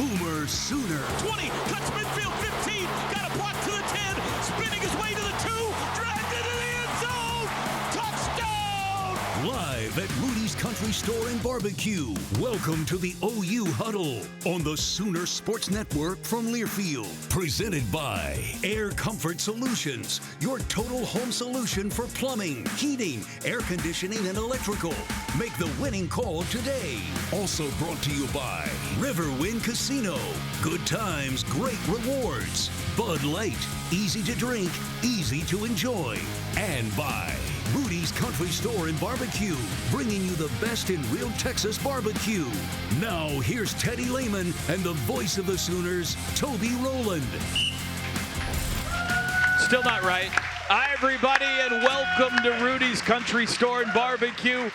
Boomer Sooner. 20, cuts midfield, 15, got a block to the 10, spinning his way to the 2, dragged into the end zone, touchdown! Live at Rudy's Country Store and Barbecue. Welcome to the OU Huddle on the Sooner Sports Network from Learfield. Presented by Air Comfort Solutions, your total home solution for plumbing, heating, air conditioning, and electrical. Make the winning call today. Also brought to you by Riverwind Casino. Good times, great rewards. Bud Light, easy to drink, easy to enjoy. And by Rudy's Country Store and Barbecue, bringing you the best in real Texas barbecue. Now, here's Teddy Lehman and the voice of the Sooners, Toby Rowland. Still not right. Hi, everybody, and welcome to Rudy's Country Store and Barbecue.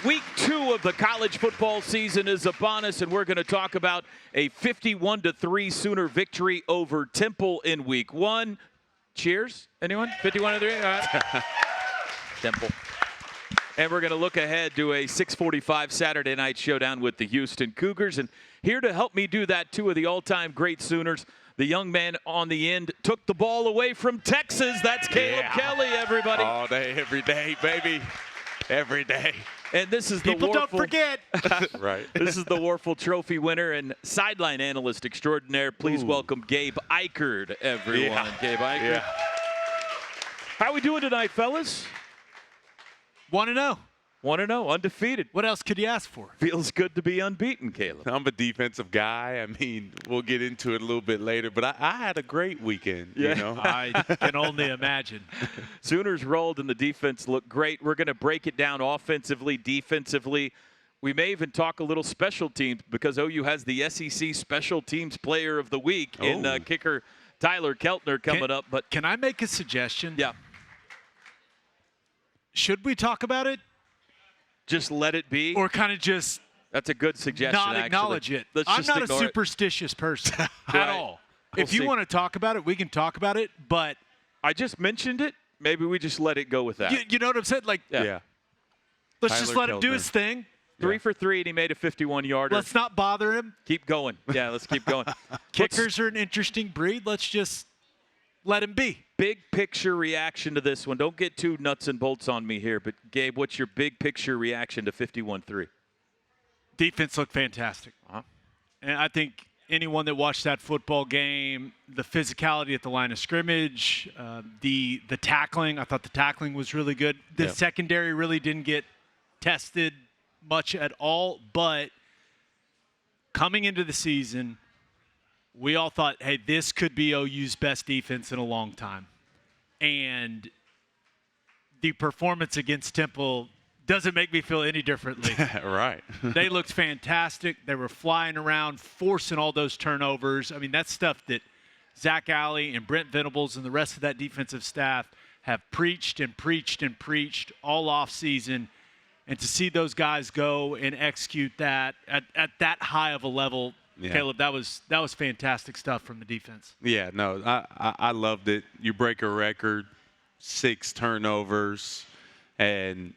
Week 2 of the college football season is upon us, and we're going to talk about a 51-3 Sooner victory over Temple in Week 1. Cheers. Anyone? 51-3? All right. Temple. And we're going to look ahead to a 6:45 Saturday night showdown with the Houston Cougars. And here to help me do that, 2 of the all-time great Sooners. The young man on the end took the ball away from Texas. That's Caleb Kelly, everybody. All day, every day, baby. Every day. And this is the People don't forget. Right. This is the Warfel Trophy winner and sideline analyst extraordinaire. Please welcome Gabe Eichert, everyone. Yeah. Gabe Eichert. Yeah. How are we doing tonight, fellas? 1-0. 1-0, undefeated. What else could you ask for? Feels good to be unbeaten, Caleb. I'm a defensive guy. I mean, we'll get into it a little bit later, but I had a great weekend. Yeah. You know? I can only imagine. Sooners rolled and the defense looked great. We're going to break it down offensively, defensively. We may even talk a little special teams because OU has the SEC Special Teams Player of the Week in kicker Tyler Keltner coming up. But Can I make a suggestion? yeah, Should we talk about it? just let it be. Or kind of just That's a good suggestion, not acknowledge actually. it? Let's I'm just not a ignore it. superstitious person at Right. all. We'll If you see. want to talk about it, we can talk about it. But I just mentioned it. Maybe we just let it go with that. you know what I'm saying? Like, Yeah. let's just Tyler let him do Keltner. his thing. 3 for 3, and he made a 51-yarder. Let's not bother him. Keep going. Yeah, let's keep going. Kickers are an interesting breed. Let's just let him be. Big picture reaction to this one. Don't get too nuts and bolts on me here, but Gabe, what's your big picture reaction to 51-3? Defense looked fantastic. And I think anyone that watched that football game, the physicality at the line of scrimmage, the tackling, I thought the tackling was really good. The secondary really didn't get tested much at all, but coming into the season, we all thought, hey, this could be OU's best defense in a long time. And the performance against Temple doesn't make me feel any differently. Right. They looked fantastic. They were flying around, forcing all those turnovers. I mean, that's stuff that Zach Alley and Brent Venables and the rest of that defensive staff have preached and preached and preached all offseason. And to see those guys go and execute that at that high of a level, Caleb, that was fantastic stuff from the defense. Yeah, no, I loved it. You break a record, 6 turnovers, and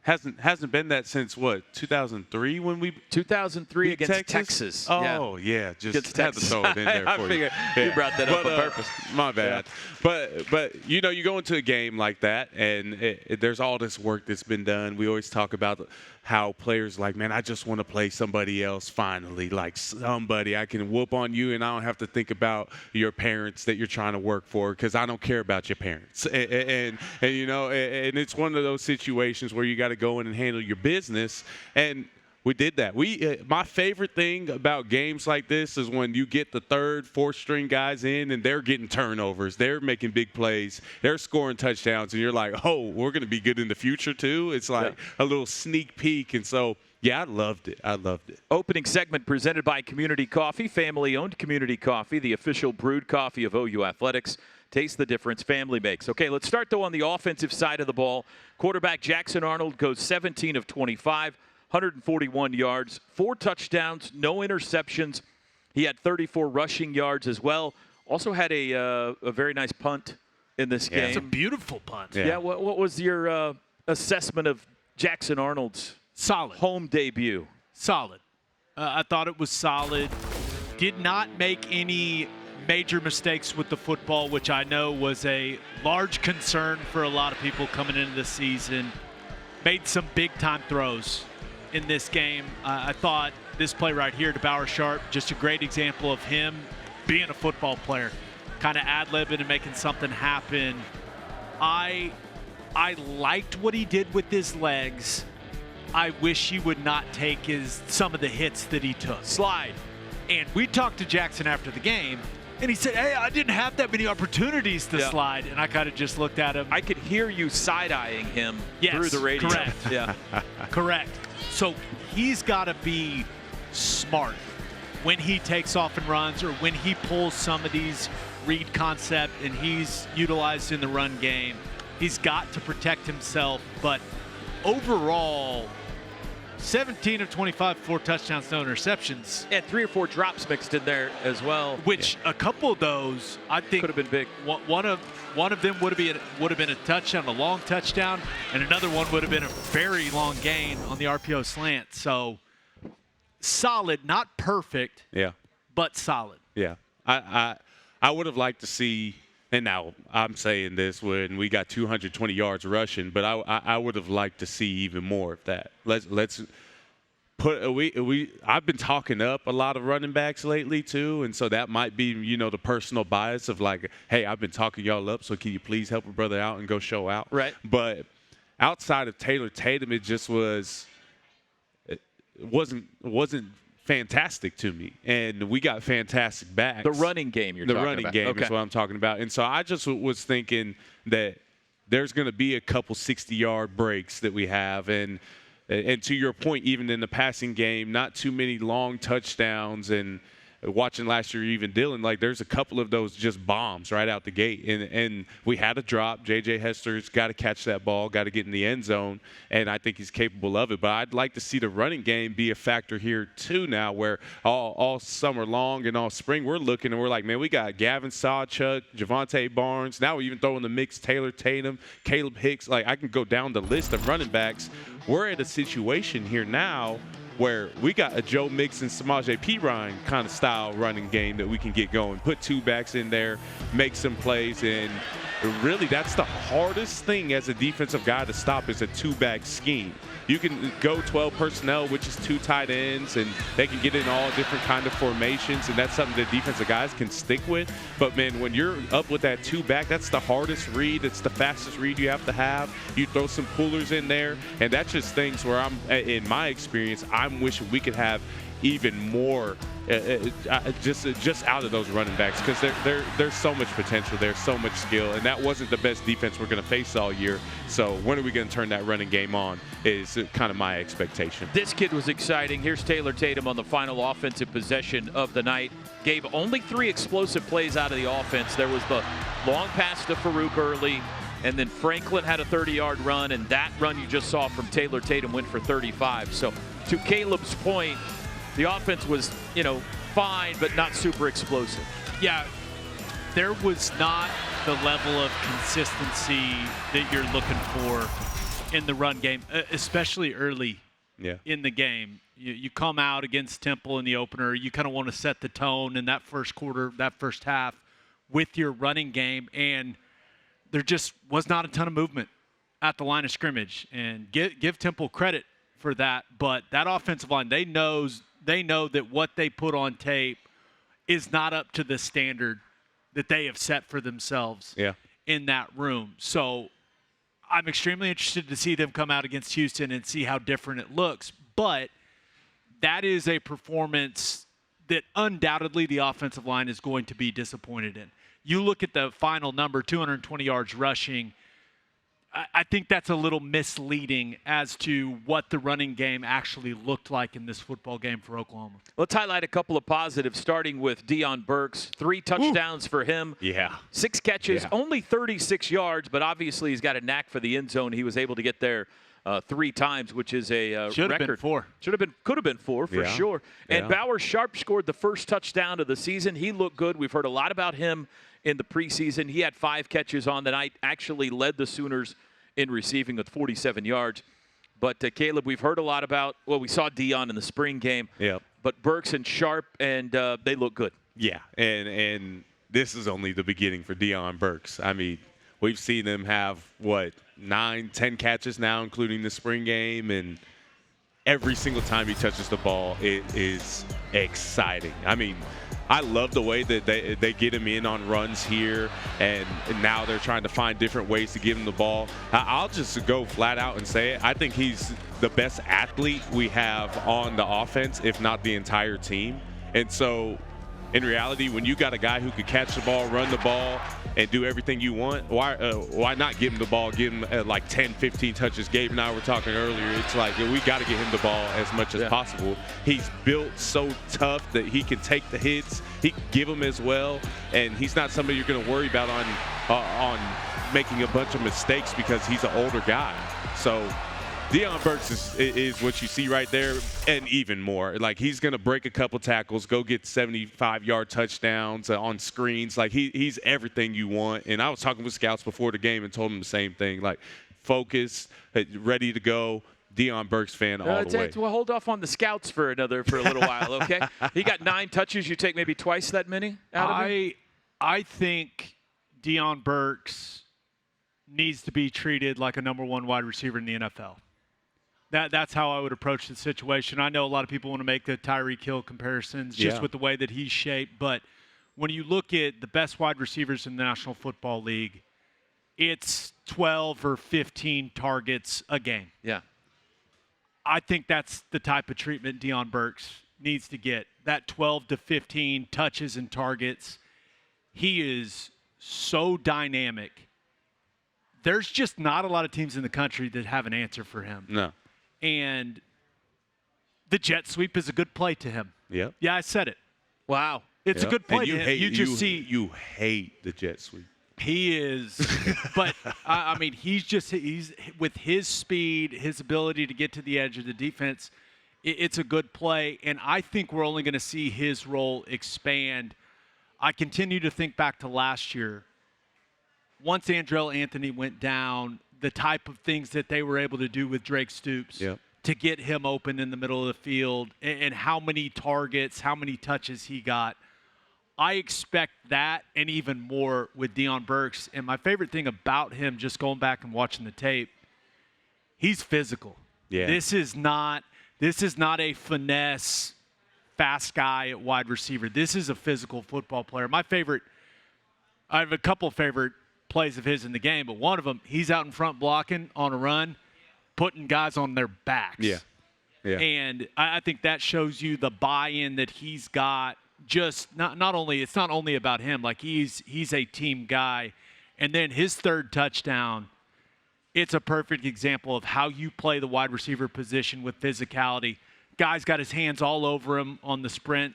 hasn't been that since what, 2003 when we 2003 beat against Texas. Oh yeah, just Against had to Texas. throw it in there I for you. figured you brought that up on purpose. My bad. But you know, you go into a game like that, and there's all this work that's been done. We always talk about how players like, man, I just want to play somebody else finally, like somebody I can whoop on you, and I don't have to think about your parents that you're trying to work for because I don't care about your parents. And you know, and it's one of those situations where you got to go in and handle your business, and we did that. My favorite thing about games like this is when you get the 3rd, 4th string guys in and they're getting turnovers. They're making big plays. They're scoring touchdowns. And you're like, oh, we're going to be good in the future too. It's like a little sneak peek. And so, yeah, I loved it. I loved it. Opening segment presented by Community Coffee, family-owned Community Coffee, the official brewed coffee of OU Athletics. Taste the difference family makes. Okay, let's start, though, on the offensive side of the ball. Quarterback Jackson Arnold goes 17 of 25. 141 yards, 4 touchdowns, no interceptions. He had 34 rushing yards as well. Also had a very nice punt in this game. It's a beautiful punt. Yeah, what was your assessment of Jackson Arnold's Solid. home debut? Solid. I thought it was solid. did not make any major mistakes with the football, which I know was a large concern for a lot of people coming into the season. Made some big-time throws in this game. I thought this play right here to Bauer Sharp, just a great example of him being a football player, kind of ad-libbing and making something happen. I liked what he did with his legs. I wish he would not take some of the hits that he took. Slide. And we talked to Jackson after the game, and he said, hey, I didn't have that many opportunities to slide. And I kind of just looked at him. I could hear you side-eyeing him through the radio. Correct. Yeah. Correct. So he's got to be smart when he takes off and runs, or when he pulls some of these read concept and he's utilized in the run game. He's got to protect himself. But overall, 17 of 25, 4 touchdowns, no interceptions. And 3 or 4 drops mixed in there as well. Which a couple of those, I think, could have been big. One of them would have been a touchdown, a long touchdown, and another one would have been a very long gain on the RPO slant. So solid, not perfect, but solid. Yeah, I would have liked to see. And now I'm saying this when we got 220 yards rushing, but I would have liked to see even more of that. Let's put I've been talking up a lot of running backs lately too, and so that might be the personal bias of like, hey, I've been talking y'all up, so can you please help a brother out and go show out? Right. But outside of Taylor Tatum, it just wasn't fantastic to me, and we got fantastic backs. The running game you're talking about. The running game is what I'm talking about. And so I just was thinking that there's going to be a couple 60-yard breaks that we have, and to your point, even in the passing game, not too many long touchdowns. And watching last year, even Dylan, like there's a couple of those just bombs right out the gate. And we had a drop. J.J. Hester's got to catch that ball, got to get in the end zone, and I think he's capable of it. But I'd like to see the running game be a factor here too now, where all summer long and all spring we're looking and we're like, man, we got Gavin Sawchuk, Javonte Barnes. Now we even throw in the mix Taylor Tatum, Caleb Hicks. Like I can go down the list of running backs. We're at a situation here now where we got a Joe Mixon, Samaje Perine kind of style running game that we can get going. Put 2 backs in there, make some plays, and really that's the hardest thing as a defensive guy to stop is a 2-back scheme. You can go 12 personnel, which is 2 tight ends, and they can get in all different kind of formations, and that's something that defensive guys can stick with. But, man, when you're up with that 2-back, that's the hardest read. It's the fastest read you have to have. You throw some pullers in there, and that's just things where in my experience, I'm wishing we could have even more just out of those running backs, because there's so much potential, there's so much skill, and that wasn't the best defense we're going to face all year. So when are we going to turn that running game on is kind of my expectation. This kid was exciting. Here's Taylor Tatum on the final offensive possession of the night. Gave only 3 explosive plays out of the offense. There was the long pass to Farouk early, and then Franklin had a 30-yard run, and that run you just saw from Taylor Tatum went for 35. So to Caleb's point, the offense was, fine, but not super explosive. Yeah, there was not the level of consistency that you're looking for in the run game, especially early in the game. You come out against Temple in the opener, you kind of want to set the tone in that first quarter, that first half with your running game, and there just was not a ton of movement at the line of scrimmage. And give Temple credit for that, but that offensive line, they know that what they put on tape is not up to the standard that they have set for themselves in that room. So I'm extremely interested to see them come out against Houston and see how different it looks. But that is a performance that undoubtedly the offensive line is going to be disappointed in. You look at the final number, 220 yards rushing, I think that's a little misleading as to what the running game actually looked like in this football game for Oklahoma. Let's highlight a couple of positives, starting with Deion Burks. 3 touchdowns for him. 6 catches, only 36 yards, but obviously he's got a knack for the end zone. He was able to get there 3 times, which is a Should record. Have been 4. Could have been 4 for sure. And Bauer Sharp scored the first touchdown of the season. He looked good. We've heard a lot about him in the preseason. He had 5 catches on the night, actually led the Sooners in receiving with 47 yards. But, Caleb, we've heard a lot about, well, we saw Dion in the spring game. Yep. But Burks and Sharp, and they look good. Yeah, and this is only the beginning for Dion Burks. I mean, we've seen him have, 9, 10 catches now, including the spring game, and every single time he touches the ball, it is exciting. I mean, I love the way that they get him in on runs here, and now they're trying to find different ways to give him the ball. I'll just go flat out and say it. I think he's the best athlete we have on the offense, if not the entire team. And so, in reality, when you got a guy who could catch the ball, run the ball, and do everything you want, why not give him the ball, give him like 10, 15 touches? Gabe and I were talking earlier. It's like we got to get him the ball as much as possible. He's built so tough that he can take the hits. He can give them as well, and he's not somebody you're going to worry about on making a bunch of mistakes because he's an older guy. So Dion Burks is what you see right there, and even more. Like, he's going to break a couple tackles, go get 75-yard touchdowns on screens. Like, he's everything you want. And I was talking with scouts before the game and told them the same thing. Like, focused, ready to go. Dion Burks fan all the way. We'll hold off on the scouts for a little while, okay? He got 9 touches. You take maybe twice that many out of him? I think Dion Burks needs to be treated like a number 1 wide receiver in the NFL. That's how I would approach the situation. I know a lot of people want to make the Tyreek Hill comparisons just with the way that he's shaped. But when you look at the best wide receivers in the National Football League, it's 12 or 15 targets a game. Yeah. I think that's the type of treatment Dion Burks needs to get. That 12 to 15 touches and targets. He is so dynamic. There's just not a lot of teams in the country that have an answer for him. No. And the jet sweep is a good play to him. Yeah. Yeah, I said it. Wow. It's a good play and to him. You hate the jet sweep. He is. But, I mean, he's with his speed, his ability to get to the edge of the defense, it's a good play. And I think we're only going to see his role expand. I continue to think back to last year. Once Andrell Anthony went down, the type of things that they were able to do with Drake Stoops to get him open in the middle of the field, and how many targets, how many touches he got. I expect that and even more with Dion Burks. And my favorite thing about him, just going back and watching the tape, he's physical. Yeah. This is not a finesse, fast guy at wide receiver. This is a physical football player. I have a couple of favorite plays of his in the game, but one of them, he's out in front blocking on a run, putting guys on their backs. Yeah. And I think that shows you the buy-in that he's got. Just it's not only about him, like he's a team guy. And then his third touchdown, it's a perfect example of how you play the wide receiver position with physicality. Guy's got his hands all over him on the sprint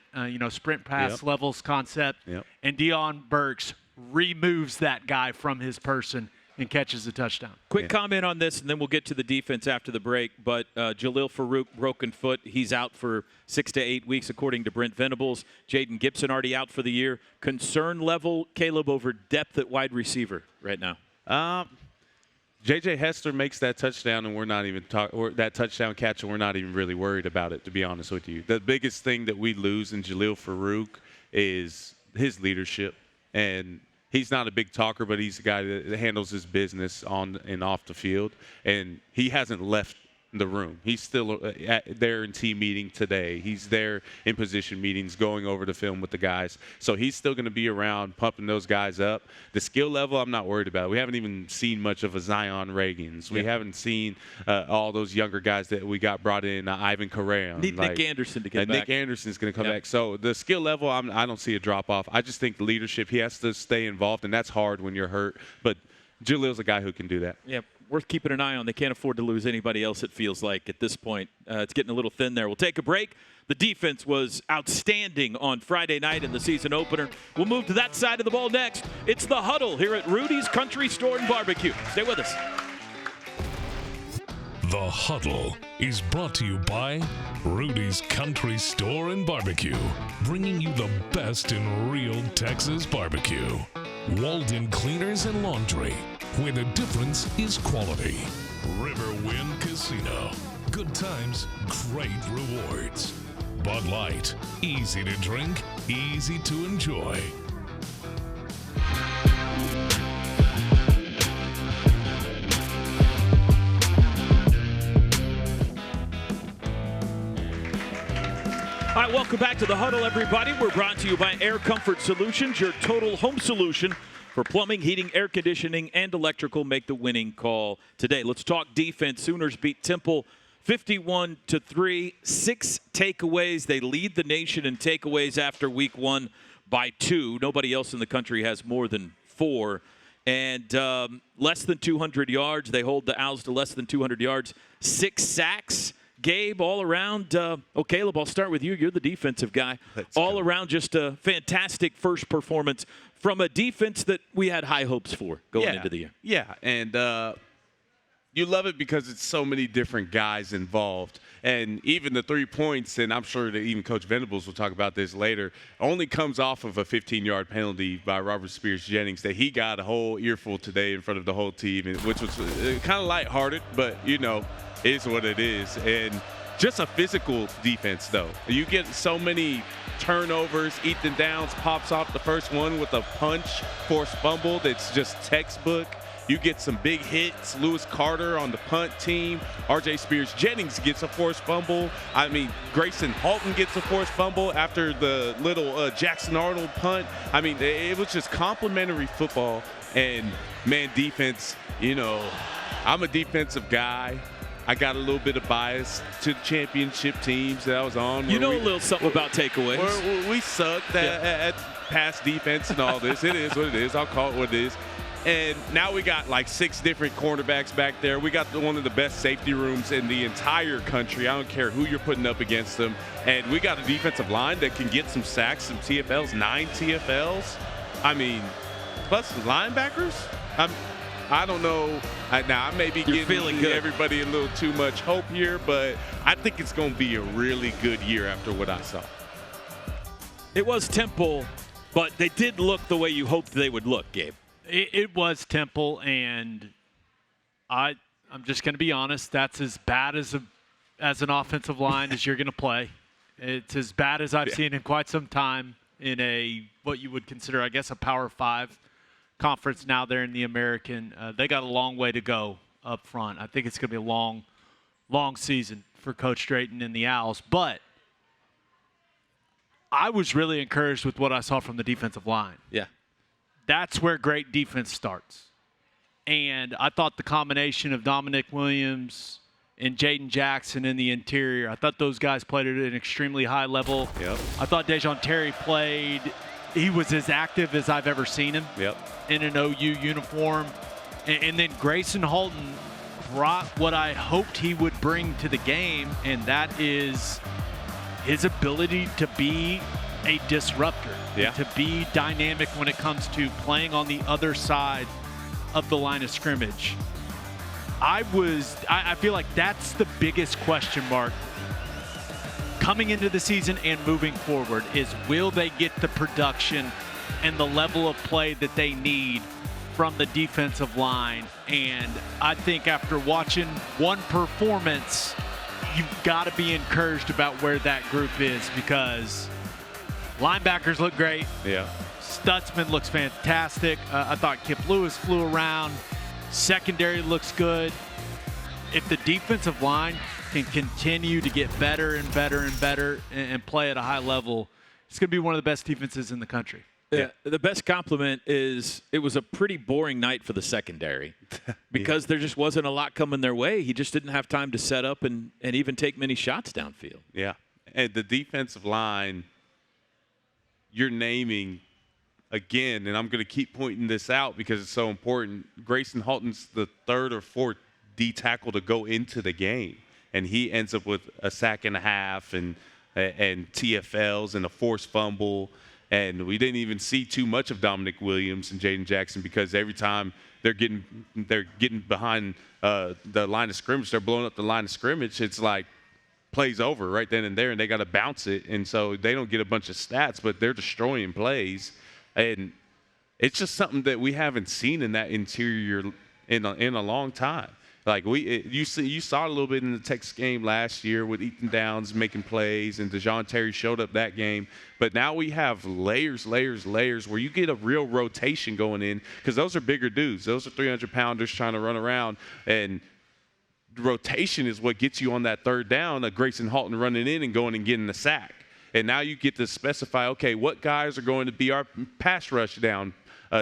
pass levels concept. Yep. And Dion Burks removes that guy from his person and catches the touchdown. Quick comment on this, and then we'll get to the defense after the break. But Jalil Farouk, broken foot. He's out for 6 to 8 weeks, according to Brent Venables. Jaden Gibson already out for the year. Concern level, Caleb, over depth at wide receiver right now? J.J. Hester makes that touchdown, and we're not even that touchdown catch, and we're not even really worried about it, to be honest with you. The biggest thing that we lose in Jalil Farouk is his leadership. And he's not a big talker, but he's a guy that handles his business on and off the field. And he hasn't left the room. He's still there in team meeting today. He's there in position meetings going over the film with the guys. So he's still going to be around pumping those guys up. The skill level, I'm not worried about. We haven't even seen much of a Zion Reagans. We haven't seen all those younger guys that we got brought in, Ivan Correa. Need Nick Anderson to get back. Nick Anderson's going to come back. So the skill level, I don't see a drop-off. I just think the leadership, he has to stay involved, and that's hard when you're hurt. But Jalil's a guy who can do that. Yeah, worth keeping an eye on. They can't afford to lose anybody else, it feels like, at this point. It's getting a little thin there. We'll take a break. The defense was outstanding on Friday night in the season opener. We'll move to that side of the ball next. It's the Huddle here at Rudy's Country Store and Barbecue. Stay with us. The Huddle is brought to you by Rudy's Country Store and Barbecue, bringing you the best in real Texas barbecue. Walden Cleaners and Laundry, where the difference is quality. Riverwind Casino. Good times, great rewards. Bud Light. Easy to drink, easy to enjoy. All right, welcome back to the Huddle, everybody. We're brought to you by Air Comfort Solutions, your total home solution for plumbing, heating, air conditioning, and electrical. Make the winning call today. Let's talk defense. Sooners beat Temple 51-3, 6 takeaways. They lead the nation in takeaways after week 1 by 2. Nobody else in the country has more than 4. And less than 200 yards. They hold the Owls to less than 200 yards. 6 sacks. Gabe, all around, Caleb, I'll start with you. You're the defensive guy. All around, just a fantastic first performance from a defense that we had high hopes for going into the year. Yeah, and you love it because it's so many different guys involved. And even the 3 points, and I'm sure that even Coach Venables will talk about this later, only comes off of a 15-yard penalty by Robert Spears-Jennings that he got a whole earful today in front of the whole team, which was kind of lighthearted, but, is what it is. And just a physical defense, though. You get so many turnovers. Ethan Downs pops off the first one with a punch, forced fumble that's just textbook. You get some big hits. Lewis Carter on the punt team. R.J. Spears-Jennings gets a forced fumble. Grayson Halton gets a forced fumble after the little Jackson Arnold punt. It was just complimentary football. And, man, defense, I'm a defensive guy. I got a little bit of bias to the championship teams that I was on. A little something about takeaways. We sucked at pass defense and all this. It is what it is. I'll call it what it is. And now we got like 6 different cornerbacks back there. We got one of the best safety rooms in the entire country. I don't care who you're putting up against them. And we got a defensive line that can get some sacks, some TFLs, 9 TFLs. Plus linebackers. I don't know. Now, I may be giving everybody a little too much hope here, but I think it's going to be a really good year after what I saw. It was Temple, but they did look the way you hoped they would look, Gabe. It was Temple, and I'm just going to be honest. That's as bad as an offensive line as you're going to play. It's as bad as I've seen in quite some time in what you would consider, I guess, a Power 5 conference now there in the American. They got a long way to go up front. I think it's going to be a long, long season for Coach Drayton and the Owls. But I was really encouraged with what I saw from the defensive line. Yeah. That's where great defense starts. And I thought the combination of Dominic Williams and Jaden Jackson in the interior, I thought those guys played at an extremely high level. Yep. I thought Dejon Terry he was as active as I've ever seen him in an OU uniform. And then Grayson Halton brought what I hoped he would bring to the game, and that is his ability to be a disruptor, to be dynamic when it comes to playing on the other side of the line of scrimmage. I feel like that's the biggest question mark coming into the season and moving forward is, will they get the production and the level of play that they need from the defensive line? And I think after watching one performance, you've got to be encouraged about where that group is, because linebackers look great. Yeah. Stutzman looks fantastic. I thought Kip Lewis flew around. Secondary looks good. If the defensive line can continue to get better and better and better and play at a high level, it's going to be one of the best defenses in the country. Yeah. The best compliment is it was a pretty boring night for the secondary because there just wasn't a lot coming their way. He just didn't have time to set up and even take many shots downfield. Yeah. And the defensive line, you're naming again, and I'm going to keep pointing this out because it's so important. Grayson Halton's the 3rd or 4th D tackle to go into the game, and he ends up with a sack and a half and TFLs and a forced fumble. And we didn't even see too much of Dominic Williams and Jaden Jackson because every time they're getting behind the line of scrimmage, they're blowing up the line of scrimmage. It's like plays over right then and there, and they got to bounce it. And so they don't get a bunch of stats, but they're destroying plays. And it's just something that we haven't seen in that interior in a long time. Like you saw it a little bit in the Texas game last year with Ethan Downs making plays, and DeJoun Terry showed up that game. But now we have layers where you get a real rotation going in, because those are bigger dudes. Those are 300-pounders trying to run around, and rotation is what gets you on that third down. Grayson Halton running in and going and getting the sack. And now you get to specify, okay, what guys are going to be our pass rush down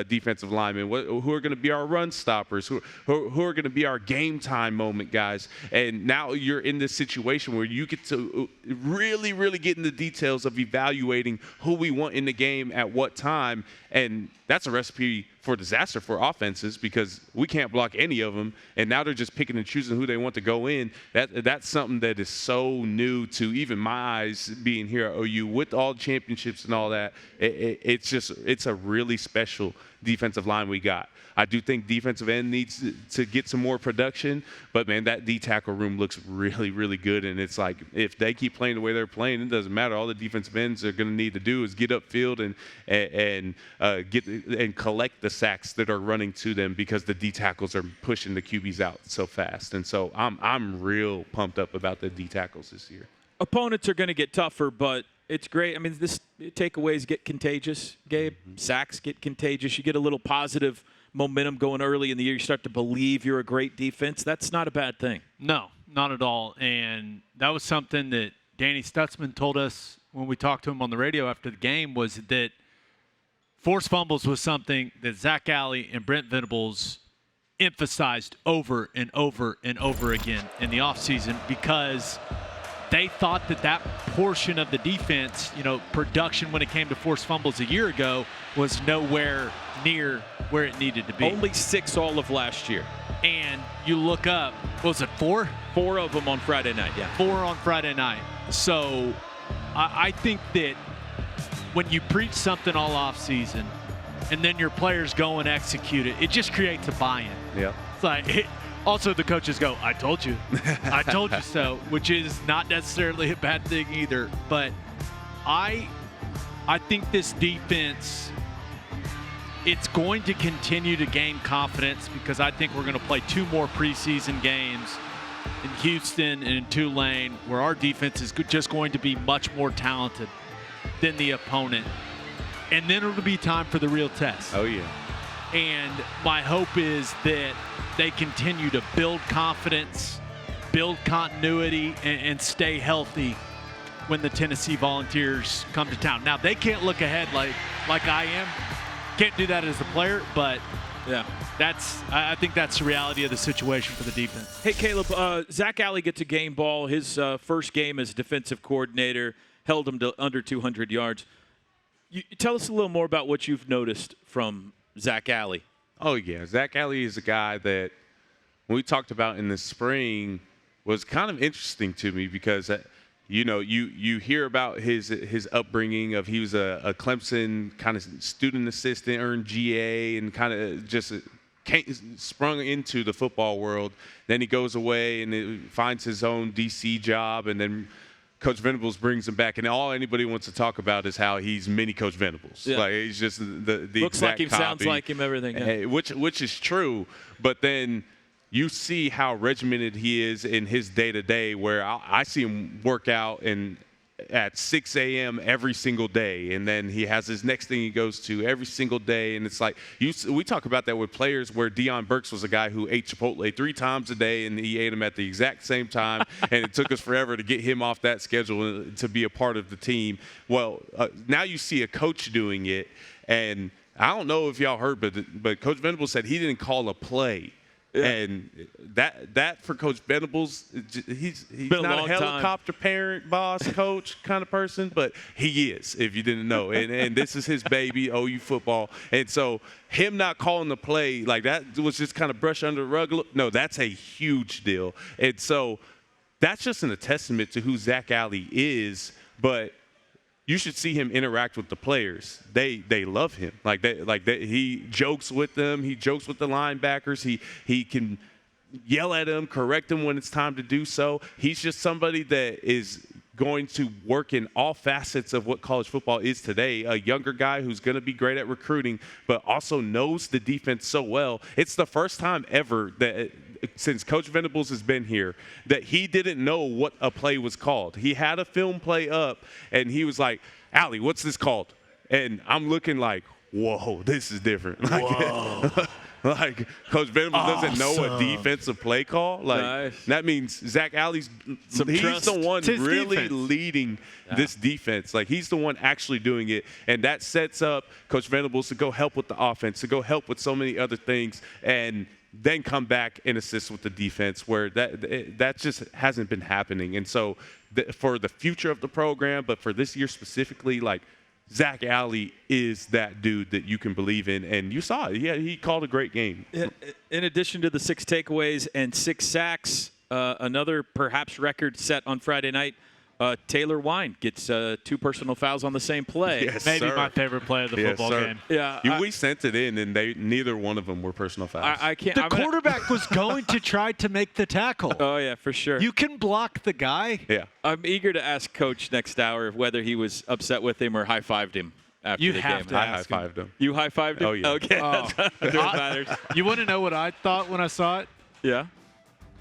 defensive linemen, who are going to be our run stoppers, who are going to be our game time moment guys. And now you're in this situation where you get to really, really get in the details of evaluating who we want in the game at what time. And that's a recipe for disaster for offenses, because we can't block any of them, and now they're just picking and choosing who they want to go in. That's something that is so new to even my eyes being here at OU with all the championships and all that. It's a really special defensive line we got. I do think defensive end needs to get some more production, but, man, that D-tackle room looks really, really good. And it's like, if they keep playing the way they're playing, it doesn't matter. All the defensive ends are going to need to do is get upfield and collect the sacks that are running to them, because the D-tackles are pushing the QBs out so fast. And so I'm real pumped up about the D-tackles this year. Opponents are going to get tougher, but it's great. I mean, this takeaways get contagious, Gabe. Sacks get contagious. You get a little positive momentum going early in the year. You start to believe you're a great defense. That's not a bad thing. No, not at all. And that was something that Danny Stutzman told us when we talked to him on the radio after the game, was that forced fumbles was something that Zach Alley and Brent Venables emphasized over and over and over again in the offseason, because they thought that portion of the defense, production when it came to forced fumbles a year ago, was nowhere near where it needed to be. Only 6 all of last year. And you look up, was it 4? 4 of them on Friday night, yeah. 4 on Friday night. So I think that when you preach something all offseason and then your players go and execute it, it just creates a buy-in. Yeah. It's like, also the coaches go, I told you. I told you so, which is not necessarily a bad thing either. But I think this defense, it's going to continue to gain confidence, because I think we're going to play 2 more preseason games in Houston and in Tulane, where our defense is just going to be much more talented than the opponent. And then it'll be time for the real test. Oh, yeah. And my hope is that they continue to build confidence, build continuity, and stay healthy when the Tennessee Volunteers come to town. Now, they can't look ahead like I am. Can't do that as a player, but yeah, I think that's the reality of the situation for the defense. Hey, Caleb, Zach Alley gets a game ball. His first game as defensive coordinator held him to under 200 yards. Tell us a little more about what you've noticed from Zach Alley. Oh, yeah. Zach Alley is a guy that we talked about in the spring was kind of interesting to me, because you hear about his upbringing of he was a Clemson kind of student assistant, earned GA, and kind of just sprung into the football world. Then he goes away and finds his own DC job, and then Coach Venables brings him back, and all anybody wants to talk about is how he's mini Coach Venables. Yeah. Like, he's just the looks exact like him, copy. sounds like him, everything. Yeah. Which is true, but then you see how regimented he is in his day-to-day, where I see him work out at 6 a.m. every single day, and then he has his next thing he goes to every single day. And it's like we talk about that with players, where Deion Burks was a guy who ate Chipotle 3 times a day, and he ate them at the exact same time, and it took us forever to get him off that schedule to be a part of the team. Well, now you see a coach doing it, and I don't know if y'all heard, but Coach Venables said he didn't call a play. Yeah. And that for Coach Venables, he's not a helicopter parent, boss, coach kind of person, but he is, if you didn't know. And this is his baby, OU football. And so him not calling the play, like, that was just kind of brush under the rug. No, that's a huge deal. And so that's just a testament to who Zach Alley is. But you should see him interact with the players. They love him. He jokes with them. He jokes with the linebackers. He can yell at them, correct them when it's time to do so. He's just somebody that is going to work in all facets of what college football is today. A younger guy who's going to be great at recruiting, but also knows the defense so well. It's the first time ever that since Coach Venables has been here, that he didn't know what a play was called. He had a film play up, and he was like, Allie, what's this called? And I'm looking like, whoa, this is different. Whoa. Like Coach Venables doesn't know a defensive play call. Like that means Zach Alley's he's the one really leading this defense. Like he's the one actually doing it, and that sets up Coach Venables to go help with the offense, to go help with so many other things, and then come back and assist with the defense. Where that just hasn't been happening, and so for the future of the program, but for this year specifically, like. Zach Alley is that dude that you can believe in, and you saw it. He called a great game. In addition to the 6 takeaways and 6 sacks, another perhaps record set on Friday night, Taylor Wine gets 2 personal fouls on the same play. Yes, Maybe sir. my favorite play of the football game. Yeah, we sent it in, and neither one of them were personal fouls. I can't. The quarterback was going to try to make the tackle. Oh, yeah, for sure. You can block the guy. Yeah. I'm eager to ask Coach next hour whether he was upset with him or high-fived him after You the have game. to I ask him. high-fived him. You high-fived him? Oh, yeah. Okay. Oh. That's what matters. You want to know what I thought when I saw it? Yeah.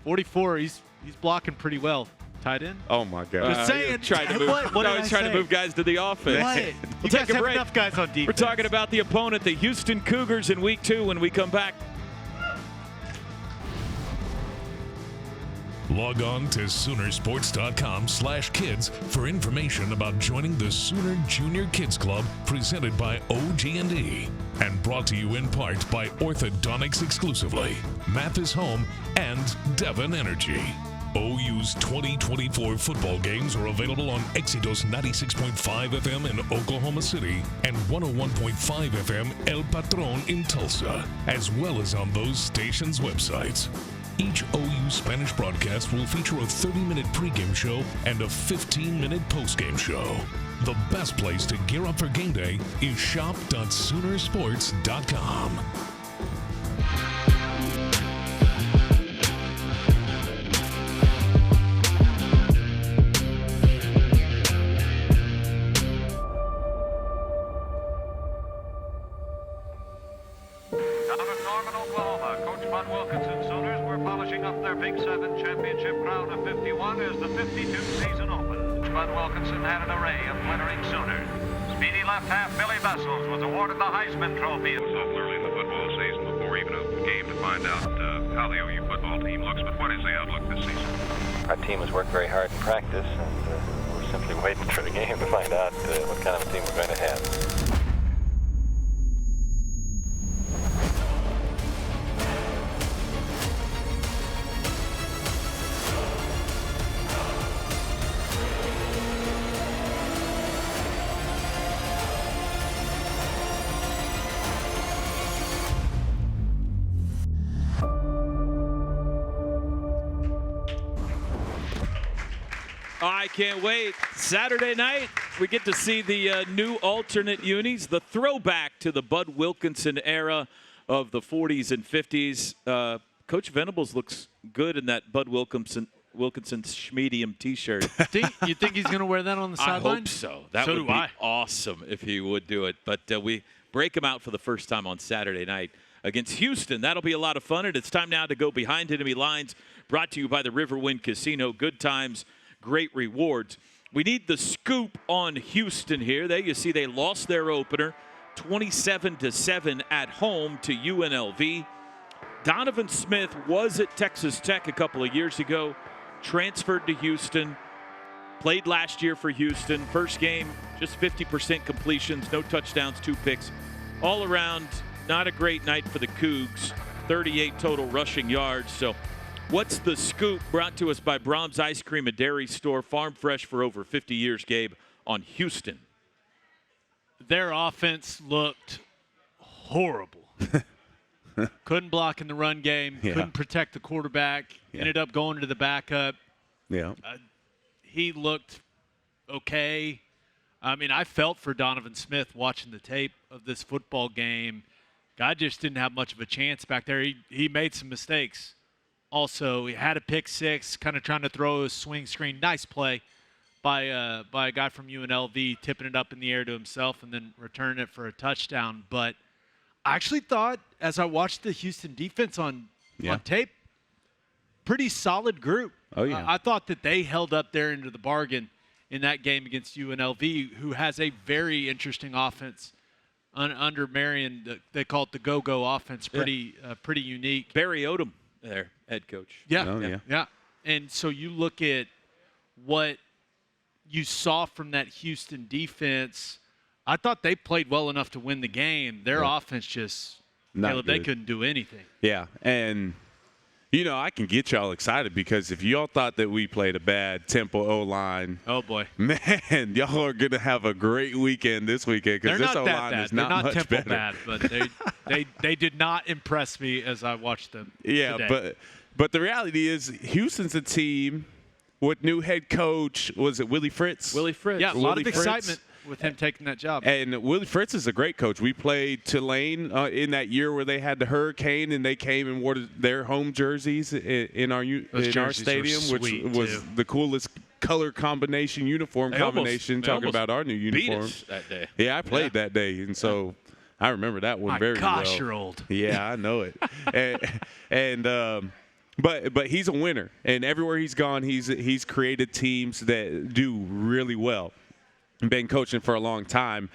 44, he's blocking pretty well. Tight end? Oh, my God. Just saying. Trying to move. What did I He's trying to say? move guys to the offense. What? We'll You take guys a have break. enough guys on defense. We're talking about the opponent, the Houston Cougars, in Week 2 when we come back. Log on to Soonersports.com/kids for information about joining the Sooner Junior Kids Club presented by OG&E and brought to you in part by Orthodontics exclusively, Mathis Home, and Devon Energy. OU's 2024 football games are available on Exitos 96.5 FM in Oklahoma City and 101.5 FM El Patron in Tulsa, as well as on those stations' websites. Each OU Spanish broadcast will feature a 30-minute pregame show and a 15-minute postgame show. The best place to gear up for game day is shop.soonersports.com. Down in Norman, Oklahoma, Coach Bud Wilkinson's Sooners were polishing up their Big 7 championship crown of 51 as the 52 season opened. Bud Wilkinson had an array of glittering Sooners. Speedy left half Billy Vessels was awarded the Heisman Trophy. It's so early in the football season before even a game to find out how the OU football team looks. But what is the outlook this season? Our team has worked very hard in practice, and we're simply waiting for the game to find out what kind of a team we're going to have. I can't wait. Saturday night, we get to see the new alternate unis, the throwback to the Bud Wilkinson era of the 40s and 50s. Coach Venables looks good in that Bud Wilkinson's Schmedium T-shirt. You think he's going to wear that on the sideline? I hope so. That So would do be I. awesome if he would do it. But we break him out for the first time on Saturday night against Houston. That'll be a lot of fun, and it's time now to go behind enemy lines, brought to you by the Riverwind Casino. Good times, great rewards. We need the scoop on Houston here. You see they lost their opener 27-7 at home to UNLV. Donovan Smith was at Texas Tech a couple of years ago, transferred to Houston, played last year for Houston. First game, just 50% completions, no touchdowns, 2 picks. All around, not a great night for the Cougs, 38 total rushing yards. So what's the scoop, brought to us by Brahms Ice Cream and Dairy Store, farm fresh for over 50 years, Gabe, on Houston? Their offense looked horrible. Couldn't block in the run game. Yeah. Couldn't protect the quarterback. Yeah. Ended up going to the backup. Yeah. He looked okay. I mean, I felt for Donovan Smith watching the tape of this football game. Guy just didn't have much of a chance back there. He made some mistakes. Also, he had a pick six, kind of trying to throw a swing screen. Nice play by a guy from UNLV, tipping it up in the air to himself and then returning it for a touchdown. But I actually thought, as I watched the Houston defense on tape, pretty solid group. Oh, yeah. I thought that they held up their end of the bargain in that game against UNLV, who has a very interesting offense under Marion. They call it the go-go offense. Pretty unique. Barry Odom, their head coach. Yeah. And so you look at what you saw from that Houston defense. I thought they played well enough to win the game. Their offense just, Caleb, they couldn't do anything. Yeah, and I can get y'all excited because if y'all thought that we played a bad Temple O-line, oh boy, man, y'all are gonna have a great weekend this weekend because this O-line is not much Temple better. Bad, but they did not impress me as I watched them. Yeah, today. but the reality is Houston's a team with new head coach. Was it Willie Fritz? Willie Fritz. Yeah, a lot of Fritz. excitement with him taking that job. And Willie Fritz is a great coach. We played Tulane in that year where they had the hurricane, and they came and wore their home jerseys in our stadium, which was the coolest color combination, uniform combination. Talking about our new uniforms that day. Yeah, I played that day, and so I remember that one very well. My gosh, you're old. Yeah, I know it. But he's a winner, and everywhere he's gone, he's created teams that do really well. Been coaching for a long time.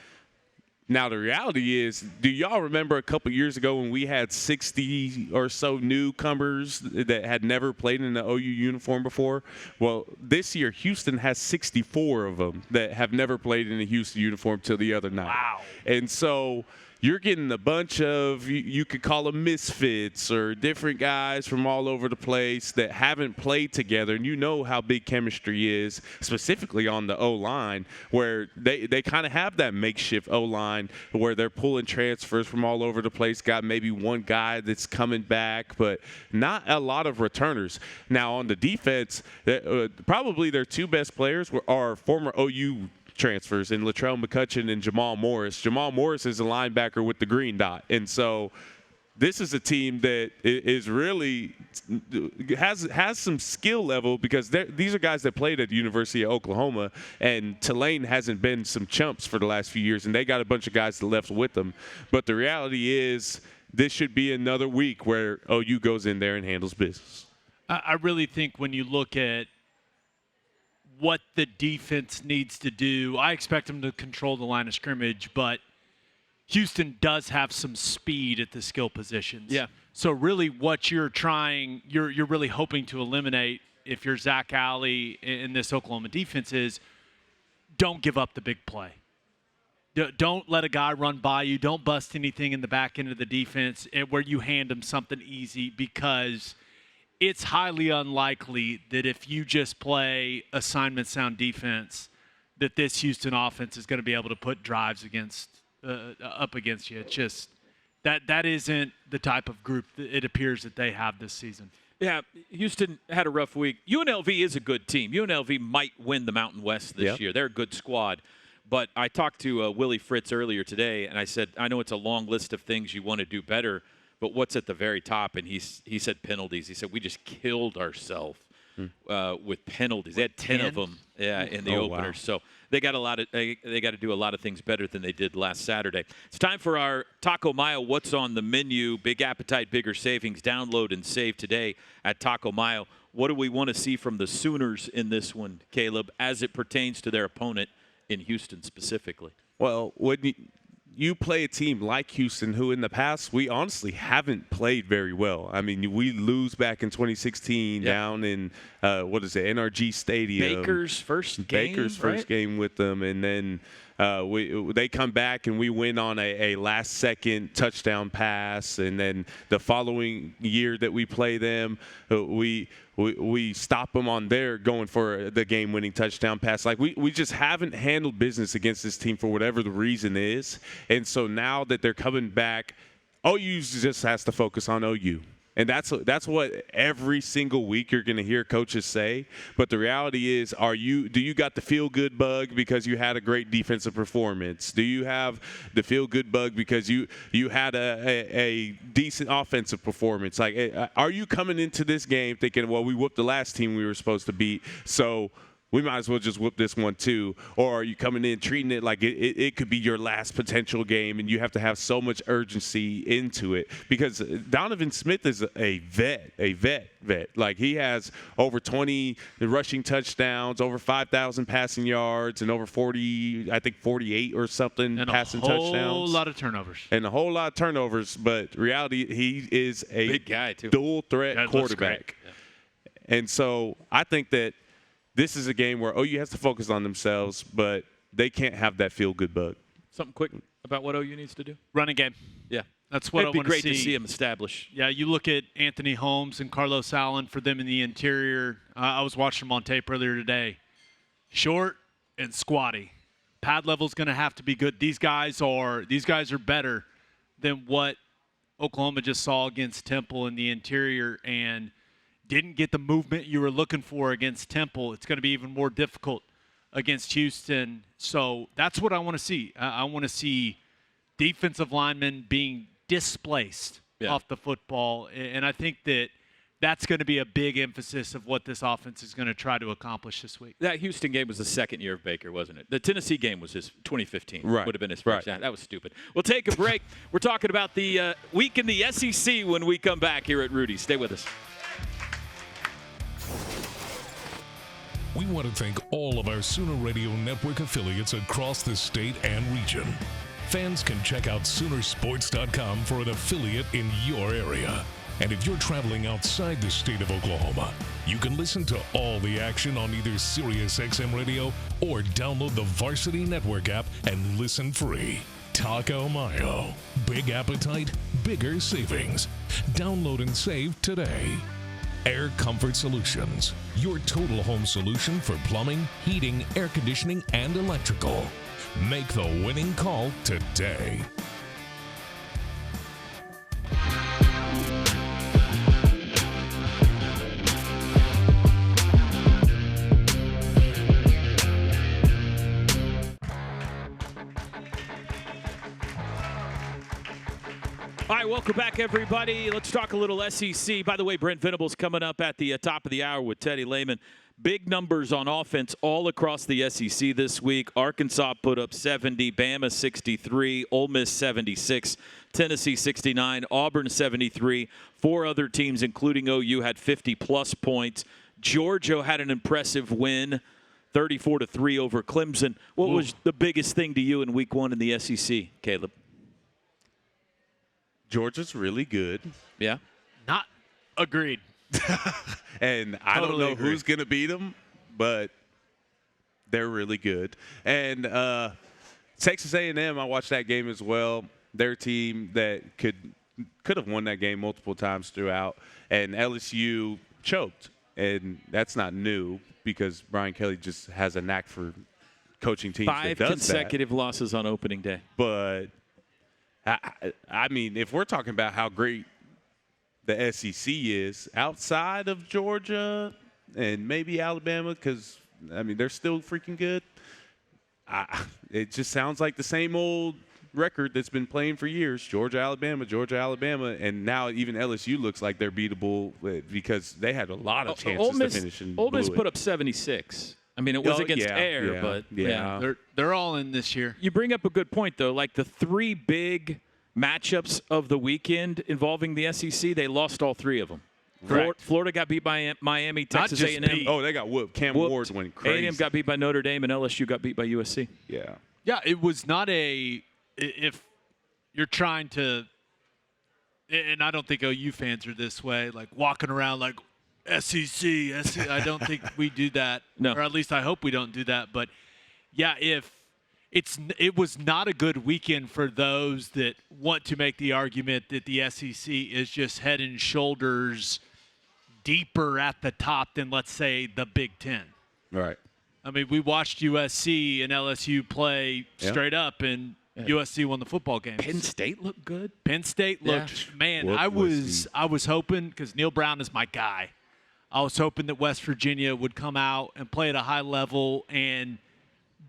Now the reality is, do y'all remember a couple years ago when we had 60 or so newcomers that had never played in the OU uniform before? Well, this year Houston has 64 of them that have never played in a Houston uniform till the other night. Wow. And so you're getting a bunch of, you could call them misfits or different guys from all over the place that haven't played together. And you know how big chemistry is, specifically on the O-line, where they kind of have that makeshift O-line where they're pulling transfers from all over the place. Got maybe one guy that's coming back, but not a lot of returners. Now on the defense, probably their two best players are former OU transfers in Latrell McCutcheon and Jamal Morris. Jamal Morris is a linebacker with the green dot. And so this is a team that is really has some skill level because these are guys that played at the University of Oklahoma, and Tulane hasn't been some chumps for the last few years, and they got a bunch of guys that left with them. But the reality is this should be another week where OU goes in there and handles business. I really think when you look at what the defense needs to do, I expect them to control the line of scrimmage, but Houston does have some speed at the skill positions. Yeah. So really what you're really hoping to eliminate if you're Zach Alley in this Oklahoma defense is don't give up the big play. Don't let a guy run by you. Don't bust anything in the back end of the defense where you hand them something easy, because it's highly unlikely that if you just play assignment sound defense, that this Houston offense is going to be able to put drives up against you. It's just that isn't the type of group that it appears that they have this season. Yeah, Houston had a rough week. UNLV is a good team. UNLV might win the Mountain West this year. They're a good squad. But I talked to Willie Fritz earlier today, and I said, I know it's a long list of things you want to do better, but what's at the very top? And he said penalties. He said we just killed ourselves with penalties. They had 10 of them, in the opener. Wow. So they got to do a lot of things better than they did last Saturday. It's time for our Taco Mayo. What's on the menu? Big appetite, bigger savings. Download and save today at Taco Mayo. What do we want to see from the Sooners in this one, Caleb, as it pertains to their opponent in Houston specifically? Well, when you play a team like Houston, who in the past we honestly haven't played very well. I mean, we lose back in 2016 down in NRG Stadium. Baker's first game with them, and then they come back and we win on a last-second touchdown pass, and then the following year that we play them, we stop them on their going for the game-winning touchdown pass. Like we just haven't handled business against this team for whatever the reason is, and so now that they're coming back, OU just has to focus on OU. And that's what every single week you're going to hear coaches say. But the reality is, do you got the feel-good bug because you had a great defensive performance? Do you have the feel-good bug because you had a decent offensive performance? Like, are you coming into this game thinking, well, we whooped the last team we were supposed to beat, so we might as well just whoop this one too. Or are you coming in treating it like it could be your last potential game, and you have to have so much urgency into it? Because Donovan Smith is a vet. Like, he has over 20 rushing touchdowns, over 5,000 passing yards, and over 48 or something and passing And touchdowns. a whole lot of turnovers. And a whole lot of turnovers, but reality, he is a big guy too. dual threat quarterback. Yeah. And so I think that this is a game where OU has to focus on themselves, but they can't have that feel-good bug. Something quick about what OU needs to do? Running game. Yeah. That's what I want to see. It'd be great to see him establish. Yeah, you look at Anthony Holmes and Carlos Allen for them in the interior. I was watching them on tape earlier today. Short and squatty. Pad level's going to have to be good. These guys are better than what Oklahoma just saw against Temple in the interior, and didn't get the movement you were looking for against Temple. It's going to be even more difficult against Houston. So that's what I want to see. I want to see defensive linemen being displaced off the football. And I think that that's going to be a big emphasis of what this offense is going to try to accomplish this week. That Houston game was the second year of Baker, wasn't it? The Tennessee game was his 2015. Right. Would have been his first. That was stupid. We'll take a break. We're talking about the week in the SEC when we come back here at Rudy's. Stay with us. We want to thank all of our Sooner Radio Network affiliates across the state and region. Fans can check out Soonersports.com for an affiliate in your area. And if you're traveling outside the state of Oklahoma, you can listen to all the action on either SiriusXM Radio or download the Varsity Network app and listen free. Taco Mayo. Big appetite, bigger savings. Download and save today. Air Comfort Solutions, your total home solution for plumbing, heating, air conditioning, and electrical. Make the winning call today. All right, welcome back, everybody. Let's talk a little SEC. By the way, Brent Venables coming up at the top of the hour with Teddy Lehman. Big numbers on offense all across the SEC this week. Arkansas put up 70, Bama 63, Ole Miss 76, Tennessee 69, Auburn 73. Four other teams, including OU, had 50-plus points. Georgia had an impressive win, 34-3 over Clemson. What was the biggest thing to you in week one in the SEC, Caleb? Georgia's really good. Yeah? Not agreed. And I don't know who's going to beat them, but they're really good. And Texas A&M, I watched that game as well. Their team that could have won that game multiple times throughout. And LSU choked. And that's not new because Brian Kelly just has a knack for coaching teams that does that. 5 consecutive losses on opening day. But I mean, if we're talking about how great the SEC is outside of Georgia and maybe Alabama, because, I mean, they're still freaking good, it just sounds like the same old record that's been playing for years, Georgia, Alabama, and now even LSU looks like they're beatable because they had a lot of chances to finish and Ole Miss blew put it. up 76. I mean, it was against Air, but They're all in this year. You bring up a good point, though. Like the three big matchups of the weekend involving the SEC, they lost all three of them. Florida got beat by Miami, Texas A&M. Oh, they got whooped. Cam Ward went crazy. A&M got beat by Notre Dame, and LSU got beat by USC. Yeah. Yeah, it was not if you're trying to, and I don't think OU fans are this way, like walking around like SEC. I don't think we do that. No. Or at least I hope we don't do that. But, yeah, it was not a good weekend for those that want to make the argument that the SEC is just head and shoulders deeper at the top than, let's say, the Big Ten. Right. I mean, we watched USC and LSU play straight up, and USC won the football game. Penn State looked good. Penn State looked, man, I was hoping, because Neil Brown is my guy, I was hoping that West Virginia would come out and play at a high level and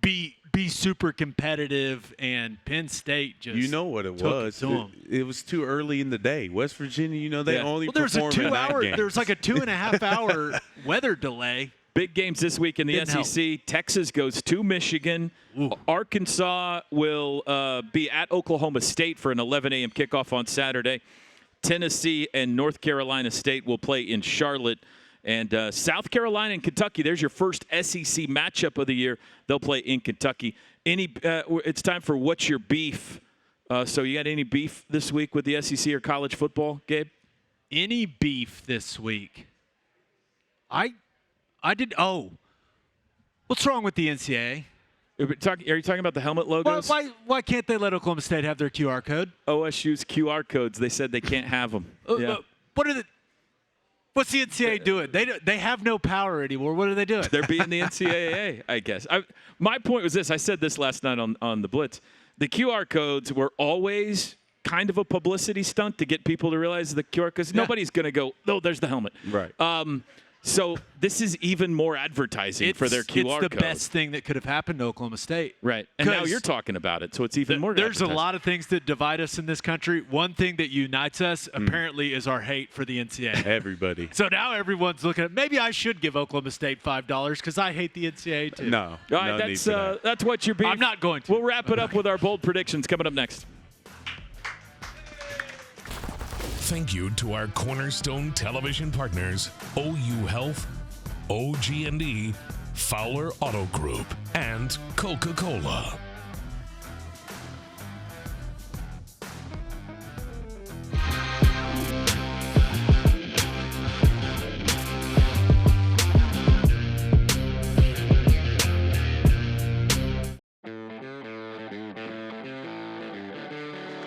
be super competitive, and Penn State just You know what it was. It was too early in the day. West Virginia, they only perform in that game. There was like a 2.5 hour weather delay. Big games this week in the SEC. Texas goes to Michigan. Ooh. Arkansas will be at Oklahoma State for an 11 a.m. kickoff on Saturday. Tennessee and North Carolina State will play in Charlotte. And South Carolina and Kentucky, there's your first SEC matchup of the year. They'll play in Kentucky. It's time for What's Your Beef? So you got any beef this week with the SEC or college football, Gabe? Any beef this week? I did. Oh, what's wrong with the NCAA? Are you talking about the helmet logos? Why can't they let Oklahoma State have their QR code? OSU's QR codes. They said they can't have them. Yeah. What's the NCAA doing? They have no power anymore. What are they doing? They're being the NCAA, I guess. My point was this. I said this last night on the Blitz. The QR codes were always kind of a publicity stunt to get people to realize the QR codes. Nobody's going to go, oh, there's the helmet. Right. So this is even more advertising for their QR code. It's the best thing that could have happened to Oklahoma State. Right. And now you're talking about it, so it's even more There's a advertising. lot of things that divide us in this country. One thing that unites us, apparently, is our hate for the NCAA. Everybody. So now everyone's looking at, maybe I should give Oklahoma State $5 because I hate the NCAA too. No. All right, that's What's Your Beef. I'm not going to. We'll wrap it up with our bold predictions coming up next. Thank you to our cornerstone television partners, OU Health, OG&E, Fowler Auto Group, and Coca-Cola.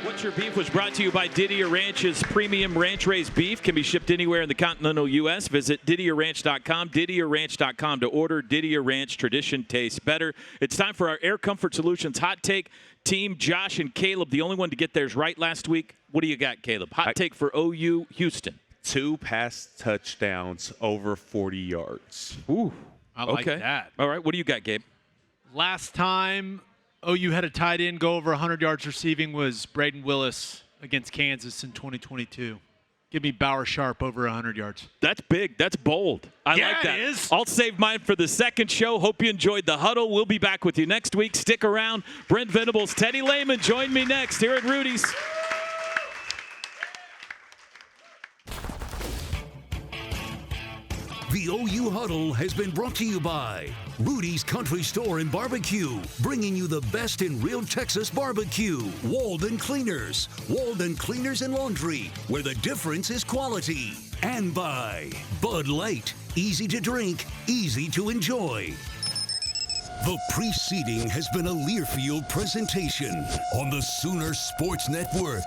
What's Your Beef was brought to you by Didier Ranch's premium ranch-raised beef. Can be shipped anywhere in the continental U.S. Visit DidierRanch.com, DidierRanch.com to order. Didier Ranch, tradition tastes better. It's time for our Air Comfort Solutions Hot Take. Team Josh and Caleb, the only one to get theirs right last week. What do you got, Caleb? Hot take for OU Houston. 2 pass touchdowns over 40 yards. Ooh, I like that. All right, what do you got, Gabe? Last time OU had a tight end go over 100 yards receiving was Braden Willis against Kansas in 2022. Give me Bauer Sharp over 100 yards. That's big. That's bold. I like that. It is. I'll save mine for the second show. Hope you enjoyed the Huddle. We'll be back with you next week. Stick around. Brent Venables, Teddy Lehman, join me next here at Rudy's. The OU Huddle has been brought to you by Rudy's Country Store and Barbecue, bringing you the best in real Texas barbecue. Walden Cleaners and Laundry, where the difference is quality. And by Bud Light, easy to drink, easy to enjoy. The preceding has been a Learfield presentation on the Sooner Sports Network.